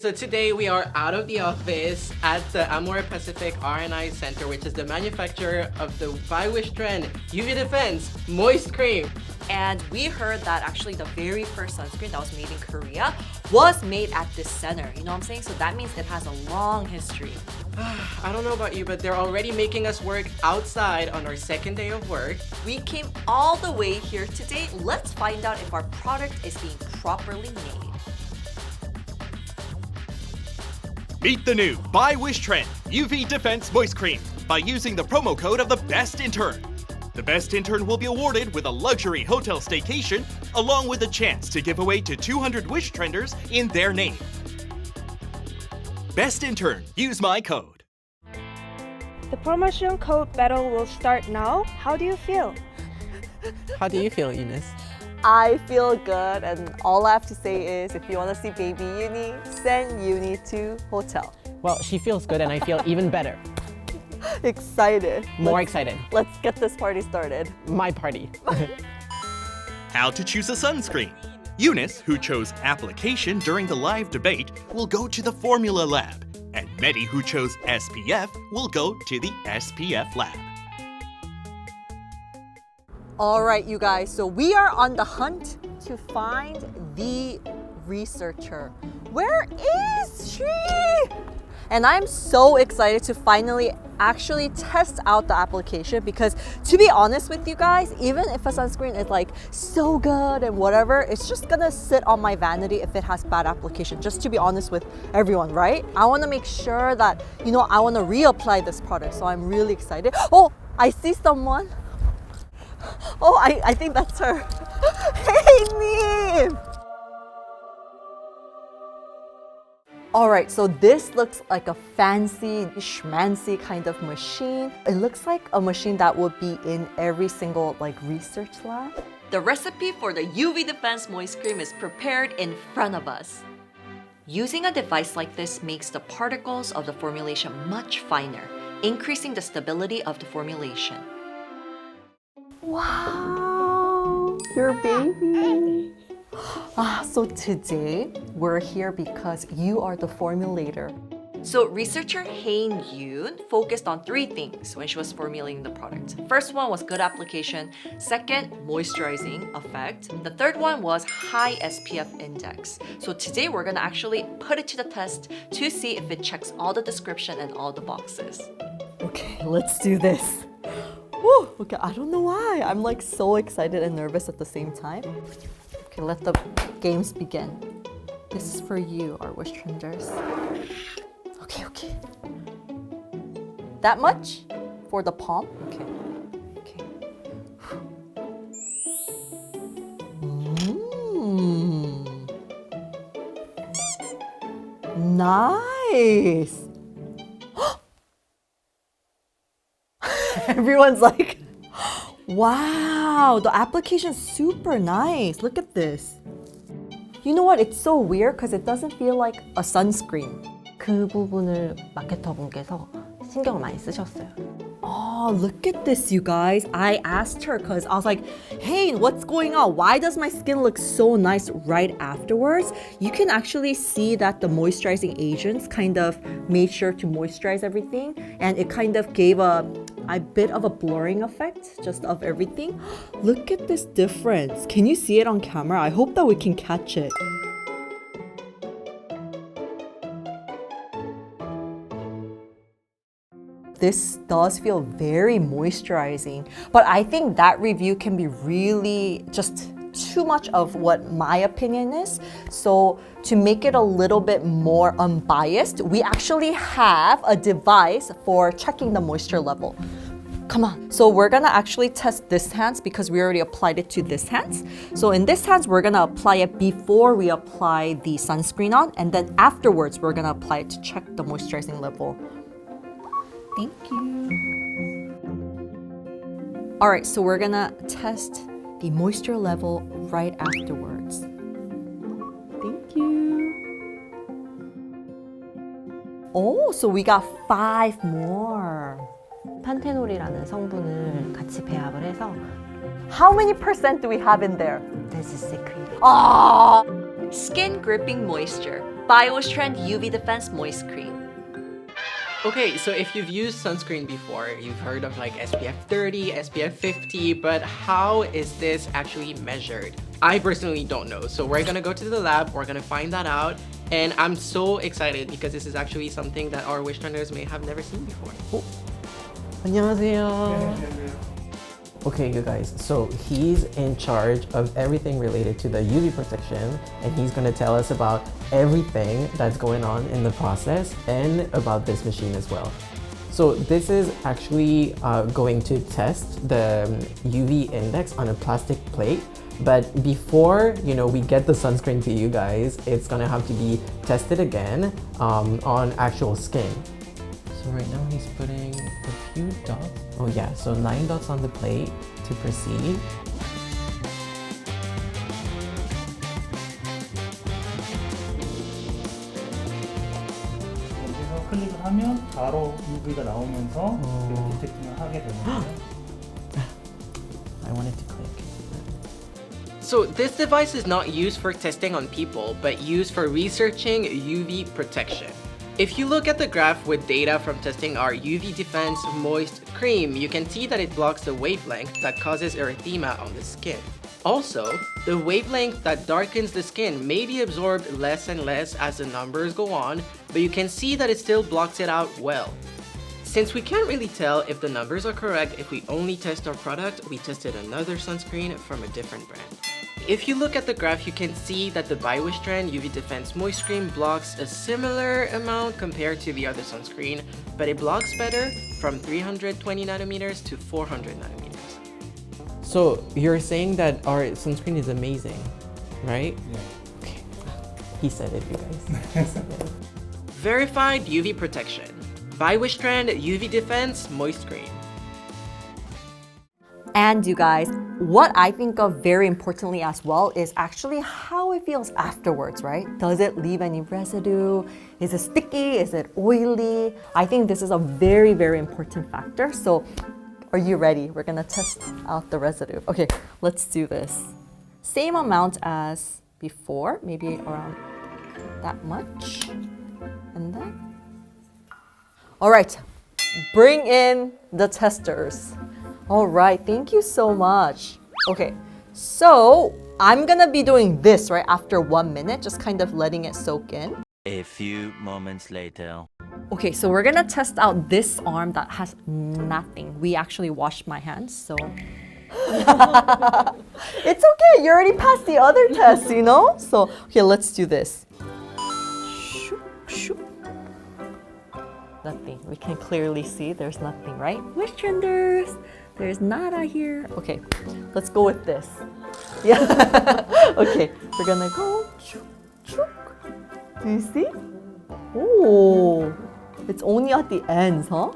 So today we are out of the office at the Amorepacific R&I Center, which is the manufacturer of the by Wishtrend UV Defense Moist Cream. And we heard that actually the very first sunscreen that was made in Korea was made at this center. You know what I'm saying? So that means it has a long history. I don't know about you, but they're already making us work outside on our second day of work. We came all the way here today. Let's find out if our product is being properly made. Meet the new by Wishtrend UV Defense Moist Cream by using the promo code of the best intern. The best intern will be awarded with a luxury hotel staycation along with a chance to give away to 200 Wishtrenders in their name. Best intern, use my code. The promotion code battle will start now. How do you feel? How do you feel, Eunice? I feel good, and all I have to say is if you want to see baby Uni, send Uni to hotel. Well, she feels good and I feel even better. Excited. More excited. Let's get this party started. My party. How to choose a sunscreen. Eunice, who chose application during the live debate, will go to the formula lab. And Mehdi, who chose SPF, will go to the SPF lab. All right, you guys, so we are on the hunt to find the researcher. Where is she? And I'm so excited to finally actually test out the application because to be honest with you guys, even if a sunscreen is like so good and whatever, it's just gonna sit on my vanity if it has bad application, just to be honest with everyone, right? I wanna make sure that, you know, I wanna reapply this product, so I'm really excited. Oh, I see someone. Oh, I think that's her. Hey, Neem! Alright, so this looks like a fancy, schmancy kind of machine. It looks like a machine that would be in every single research lab. The recipe for the UV Defense Moist Cream is prepared in front of us. Using a device like this makes the particles of the formulation much finer, increasing the stability of the formulation. Wow, your baby. So today we're here because you are the formulator. So researcher Hein Yoon focused on 3 things when she was formulating the product. First one was good application. Second, moisturizing effect. The third one was high SPF index. So today we're gonna actually put it to the test to see if it checks all the description and all the boxes. Okay, let's do this. Woo! Okay, I don't know why. I'm so excited and nervous at the same time. Okay, let the games begin. This is for you, our Wishtrenders. Okay. That much? For the palm? Okay. Nice! Everyone's like, wow, the application's super nice. Look at this. You know what? It's so weird because it doesn't feel like a sunscreen. 그 부분을 마케터분께서 신경을 많이 쓰셨어요. Oh, look at this, you guys. I asked her because I was like, hey, what's going on? Why does my skin look so nice right afterwards? You can actually see that the moisturizing agents kind of made sure to moisturize everything, and it kind of gave a bit of a blurring effect just of everything. Look at this difference. Can you see it on camera? I hope that we can catch it. This does feel very moisturizing, but I think that review can be really just too much of what my opinion is. So to make it a little bit more unbiased, we actually have a device for checking the moisture level. Come on. So we're gonna actually test this hands because we already applied it to this hands. So in this hands, we're gonna apply it before we apply the sunscreen on, and then afterwards, we're gonna apply it to check the moisturizing level. Thank you. All right, so we're gonna test the moisture level right afterwards. Thank you. Oh, so we got 5 more. 판테놀이라는 성분을 같이 배합을 해서 How many % do we have in there? This is secret. Ah! Skin gripping moisture by Wishtrend UV Defense Moist Cream. Okay, so if you've used sunscreen before, you've heard of like SPF 30, SPF 50, but how is this actually measured? I personally don't know. So we're gonna go to the lab, we're gonna find that out, and I'm so excited because this is actually something that our Wishtrenders may have never seen before. 안녕하세요. Okay, you guys, so he's in charge of everything related to the UV protection, and he's gonna tell us about everything that's going on in the process and about this machine as well. So this is actually going to test the UV index on a plastic plate, but before we get the sunscreen to you guys, it's gonna have to be tested again on actual skin. So right now he's putting a few dots. Oh yeah, so 9 dots on the plate to proceed. 여기서 클릭을 하면 바로 UV가 나오면서 디텍팅을 하게 되는데요. I wanted to click. So this device is not used for testing on people, but used for researching UV protection. If you look at the graph with data from testing our UV Defense Moist Cream, you can see that it blocks the wavelength that causes erythema on the skin. Also, the wavelength that darkens the skin may be absorbed less and less as the numbers go on, but you can see that it still blocks it out well. Since we can't really tell if the numbers are correct if we only test our product, we tested another sunscreen from a different brand. If you look at the graph, you can see that the by Wishtrend UV Defense Moist Cream blocks a similar amount compared to the other sunscreen, but it blocks better from 320 nanometers to 400 nanometers. So you're saying that our sunscreen is amazing, right? Yeah. Okay. He said it, you guys. Verified UV protection. By Wishtrend UV Defense Moist Cream. And you guys, what I think of very importantly as well is actually how it feels afterwards, right? Does it leave any residue? Is it sticky? Is it oily? I think this is a very, very important factor. So are you ready? We're gonna test out the residue. Okay, let's do this. Same amount as before, maybe around that much. And then, all right, bring in the testers. All right, thank you so much. Okay, so I'm gonna be doing this right after 1 minute, just kind of letting it soak in. A few moments later. Okay, so we're gonna test out this arm that has nothing. We actually washed my hands, so. It's okay, you already passed the other test, you know? So, okay, let's do this. Shoop, shoop. Nothing, we can clearly see there's nothing, right? Wishtrenders, there's nada here. Okay, let's go with this. Yeah, okay, we're gonna go. Do you see? Oh, it's only at the ends, huh?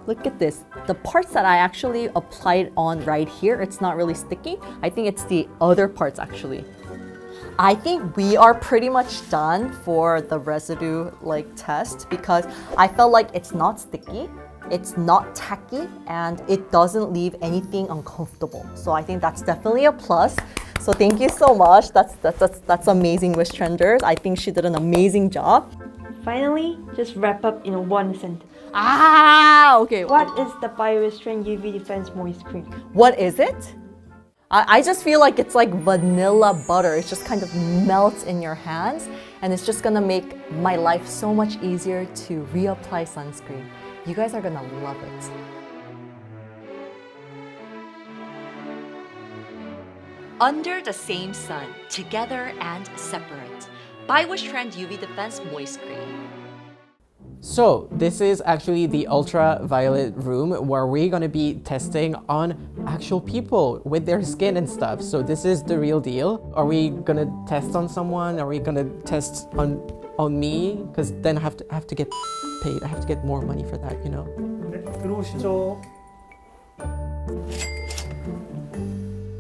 Look at this. The parts that I actually applied on right here, it's not really sticky. I think it's the other parts actually. I think we are pretty much done for the residue test because I felt like it's not sticky, it's not tacky, and it doesn't leave anything uncomfortable. So I think that's definitely a plus. So thank you so much. That's amazing, Wishtrenders. I think she did an amazing job. Finally, just wrap up in one sentence. Ah, okay. What is the Wishtrend UV Defense Moist Cream? What is it? I just feel like it's like vanilla butter. It just kind of melts in your hands, and it's just gonna make my life so much easier to reapply sunscreen. You guys are gonna love it. Under the same sun, together and separate. By Wishtrend UV Defense Moist Cream. So this is actually the ultraviolet room where we're gonna be testing on actual people with their skin and stuff. So this is the real deal. Are we gonna test on someone? Are we gonna test on me? Because then I have to get paid. I have to get more money for that, you know. 네, 들어오시죠.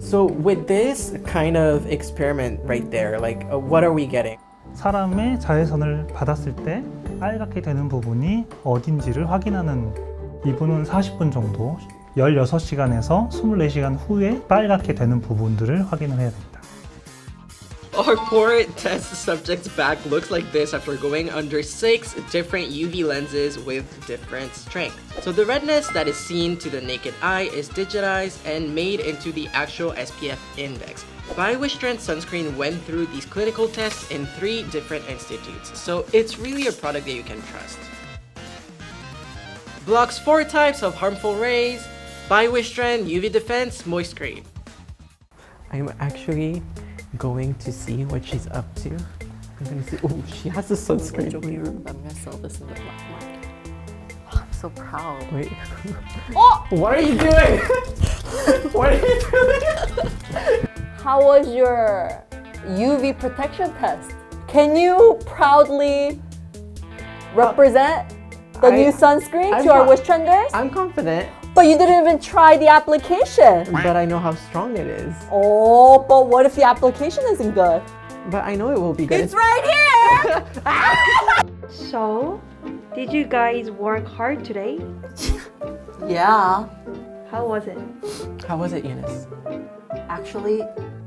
So with this kind of experiment right there, what are we getting? 사람의 자외선을 받았을 때 빨갛게 되는 부분이 어딘지를 확인하는 이분은 40분 정도 16시간에서 24시간 후에 빨갛게 되는 부분들을 확인을 해야 됩니다. Our poor test subject's back looks like this after going under 6 different UV lenses with different strength. So the redness that is seen to the naked eye is digitized and made into the actual SPF index. By Wishtrend Sunscreen went through these clinical tests in 3 different institutes, so it's really a product that you can trust. Blocks 4 types of harmful rays. By Wishtrend UV Defense Moist Cream. I'm actually going to see what she's up to. I'm gonna see. Oh, she has a sunscreen. I'm gonna sell this in the black market. Oh, I'm so proud. Wait. Oh! What are you doing? What are you doing? How was your UV protection test? Can you proudly represent the new sunscreen to our Wishtrenders? I'm confident, But you didn't even try the application. but I know how strong it is. Oh, but what if the application isn't good? But I know it will be good. It's right here! So, did you guys work hard today? Yeah. How was it? How was it, Eunice? Actually,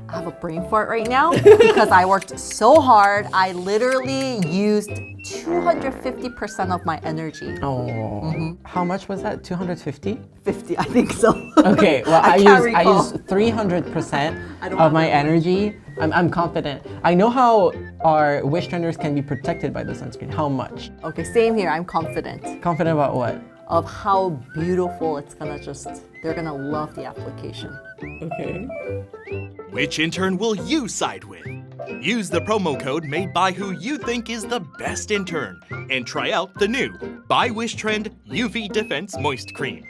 I have a brain fart right now because I worked so hard. I literally used 250% of my energy. Oh. How much was that? 250? 50, I think so. Okay, well, I can't use recall. 300% don't of have my that. energy. I'm confident. I know how our Wishtrenders can be protected by the sunscreen. How much? Okay, same here. I'm confident Confident about what? of how beautiful it's gonna they're gonna love the application. Okay. Which intern will you side with? Use the promo code made by who you think is the best intern and try out the new By Wishtrend UV Defense Moist Cream.